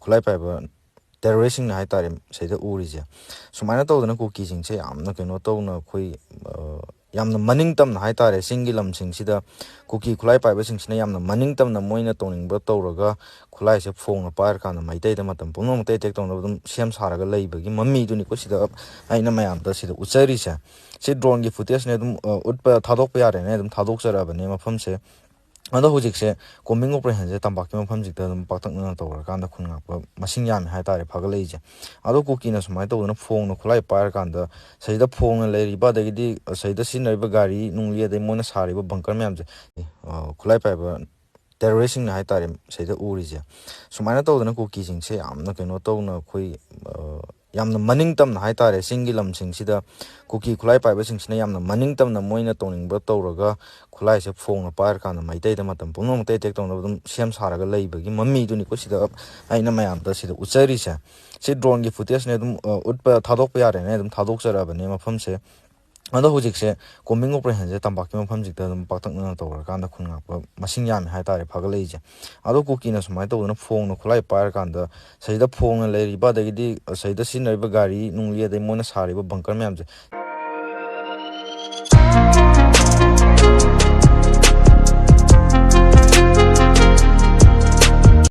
ꯈꯨꯠꯂꯥꯏ ꯄꯥꯏꯕ ꯇꯦꯔꯣꯔꯤꯁꯁꯤꯡꯅ ꯍꯥꯏꯇꯥꯔꯦ ꯁꯤꯗ ꯎꯔꯤꯁꯦ ꯁꯨꯃꯥꯏꯅ ꯇꯧꯗꯅ ꯀꯨꯀꯤꯁꯤꯡꯁꯦ ꯌꯥꯝꯅ ꯀꯩꯅꯣ ꯇꯧꯅ ꯑꯩꯈꯣꯏ ꯌꯥꯝꯅ ꯃꯅꯤꯡ ꯇꯝꯅ ꯍꯥꯏꯇꯥꯔꯦ ꯆꯤꯡꯒꯤ ꯂꯝꯁꯤꯡꯁꯤꯗ ꯀꯨꯀꯤ ꯈꯨꯠꯂꯥꯏ ꯄꯥꯏꯕꯁꯤꯡꯁꯤꯅ ꯌꯥꯝꯅ ꯃꯅꯤꯡ ꯇꯝꯅ ꯃꯣꯏꯅ ꯇꯧꯅꯤꯡꯕ ꯇꯧꯔꯒ ꯈꯨꯠꯂꯥꯏꯁꯦ ꯐꯣꯡꯅ ꯄꯥꯏꯔꯀꯥꯟꯗ ꯃꯩꯇꯩꯗ ꯃꯇꯝ ꯄꯨꯝꯅꯃꯛꯇ ꯑꯦꯇꯦꯛ ꯇꯧꯅꯕ ꯑꯗꯨꯝ ꯁꯦꯝ ꯁꯥꯔꯒ ꯂꯩꯕꯒꯤ ꯃꯃꯤꯗꯨꯅꯤꯀꯣ ꯁꯤꯗ ꯑꯩꯅ ꯃꯌꯥꯝꯗ ꯁꯤꯗ ꯎꯠꯆꯔꯤꯁꯦ ꯁꯤ ꯗ꯭ꯔꯣꯟꯒꯤ ꯐꯨꯇꯦꯖꯅꯦ ꯑꯗꯨꯝ ꯎꯠꯄ ꯊꯥꯗꯣꯛꯄ ꯌꯥꯔꯦꯅꯦ ꯑꯗꯨꯝ ꯊꯥꯗꯣꯛꯆꯔꯛꯑꯕꯅꯦ ꯃꯐꯝꯁꯦ ꯑꯗꯣ ꯍꯧꯖꯤꯛꯁꯦ ꯀꯣꯝꯕꯤꯡ ꯑꯣꯄꯔꯦꯁꯟꯁꯦ ꯇꯝꯄꯥꯛꯀꯤ ꯃꯐꯝꯁꯤꯗ ꯑꯗꯨꯝ ꯄꯥꯛꯇꯛꯅꯅ ꯇꯧꯔꯀꯥꯟꯗ ꯈꯨꯟ ꯉꯥꯛꯄ ꯃꯁꯤꯡ ꯌꯥꯝꯃꯦ ꯍꯥꯏꯇꯥꯔꯦ ꯐꯒꯠꯂꯛꯏꯁꯦ ꯑꯗꯣ ꯀꯨꯀꯤꯅ ꯁꯨꯃꯥꯏꯅ ꯇꯧꯗꯅ ꯐꯣꯡꯅ ꯈꯨꯠꯂꯥꯏ ꯄꯥꯏꯔꯀꯥꯟꯗ ꯁꯤꯗ ꯐꯣꯡꯅ ꯂꯩꯔꯤꯕ ꯑꯗꯒꯤꯗꯤ ꯁꯤꯗ ꯁꯤꯖꯤꯟꯅꯔꯤꯕ ꯒꯥꯔꯤ ꯅꯨꯡꯂꯤ ꯑꯗꯩ ꯃꯣꯏꯅ ꯁꯥꯔꯤꯕ ꯕꯪꯀꯔ ꯃꯌꯥꯝꯁꯦ ꯈꯨꯠꯂꯥꯏ ꯄꯥꯏꯕ ꯇꯦꯔꯣꯔꯤꯁꯁꯤꯡꯅ ꯍꯥꯏꯇꯥꯔꯦ ꯁꯤꯗ ꯎꯔꯤꯁꯦ ꯁꯨꯃꯥꯏꯅ ꯇꯧꯗꯅ ꯀꯨꯀꯤꯁꯤꯡꯁꯦ ꯌꯥꯝꯅ ꯀꯩꯅꯣ ꯇꯧꯅ ꯑꯩꯈꯣই ꯌꯥꯝꯅ ꯃꯅꯤꯡ ꯇꯝꯅ ꯍꯥꯏꯇꯥꯔꯦ ꯆꯤꯡꯒꯤ ꯂꯝꯁꯤꯡꯁꯤꯗ ꯀꯨꯀꯤ ꯈꯨꯠꯂꯥꯏ ꯄꯥꯏꯕꯁꯤꯡꯁꯤꯅ ꯌꯥꯝꯅ ꯃꯅꯤꯡ ꯇꯝꯅ ꯃꯣꯏꯅ ꯇꯧꯅꯤꯡꯕ ꯇꯧꯔꯒ ꯈꯨꯠꯂꯥꯏꯁꯦ ꯐꯣꯡꯅ ꯄꯥꯏꯔꯀꯥꯟꯗ ꯃꯩꯇꯩꯗ ꯃꯇꯝ ꯄꯨꯝꯅꯃꯛꯇ ꯑꯦꯇꯦꯛ ꯇꯧꯅꯕ ꯑꯗꯨꯝ ꯁꯦꯝ ꯁꯥꯔꯒ ꯂꯩꯕꯒꯤ ꯃꯃꯤꯗꯨꯅꯤꯀꯣ ꯁꯤꯗ ꯑꯩꯅ ꯃꯌꯥꯝꯗ ꯁꯤꯗ ꯎꯠꯆꯔꯤꯁꯦ ꯁꯤ ꯗ꯭ꯔꯣꯟꯒꯤ ꯐꯨꯇꯦꯖꯅꯦ ꯑꯗꯨꯝ ꯎꯠꯄ ꯊꯥꯗꯣꯛꯄ ꯌꯥꯔꯦꯅꯦ ꯑꯗꯨꯝ ꯊꯥꯗꯣꯛꯆꯔꯛꯑꯕꯅꯦ ꯃꯐꯝꯁꯦ ꯑꯗꯣ ꯍꯧꯖꯤꯛꯁꯦ ꯀꯣꯝꯕꯤꯡ ꯑꯣꯄꯔꯦꯁꯟꯁꯦ ꯇꯝꯄꯥꯛꯀꯤ ꯃꯐꯝꯁꯤꯗ ꯑꯗꯨꯝ ꯄꯥꯛꯇꯛꯅꯅ ꯇꯧꯔꯀꯥꯟꯗ ꯈꯨꯟ ꯉꯥꯛꯄ ꯃꯁꯤꯡ ꯌꯥꯝꯃꯦ ꯍꯥꯏꯇꯥꯔꯦ ꯐꯒꯠꯂꯛꯏꯁꯦ ꯑꯗꯣ ꯀꯨꯀꯤꯅ ꯁꯨꯃꯥꯏꯅ ꯇꯧꯗꯅ ꯐꯣꯡꯅ ꯈꯨꯠꯂꯥꯏ ꯄꯥꯏꯔꯀꯥꯟꯗ ꯁꯤꯗ ꯐꯣꯡꯅ ꯂꯩꯔꯤꯕ ꯑꯗꯒꯤꯗꯤ ꯁꯤꯗ ꯁꯤꯖꯤꯟꯅꯔꯤꯕ ꯒꯥꯔꯤ ꯅꯨꯡꯂꯤ ꯑꯗꯩ ꯃꯣꯏꯅ ꯁꯥꯔꯤꯕ ꯕꯪꯀꯔ ꯃꯌꯥꯝꯁꯦ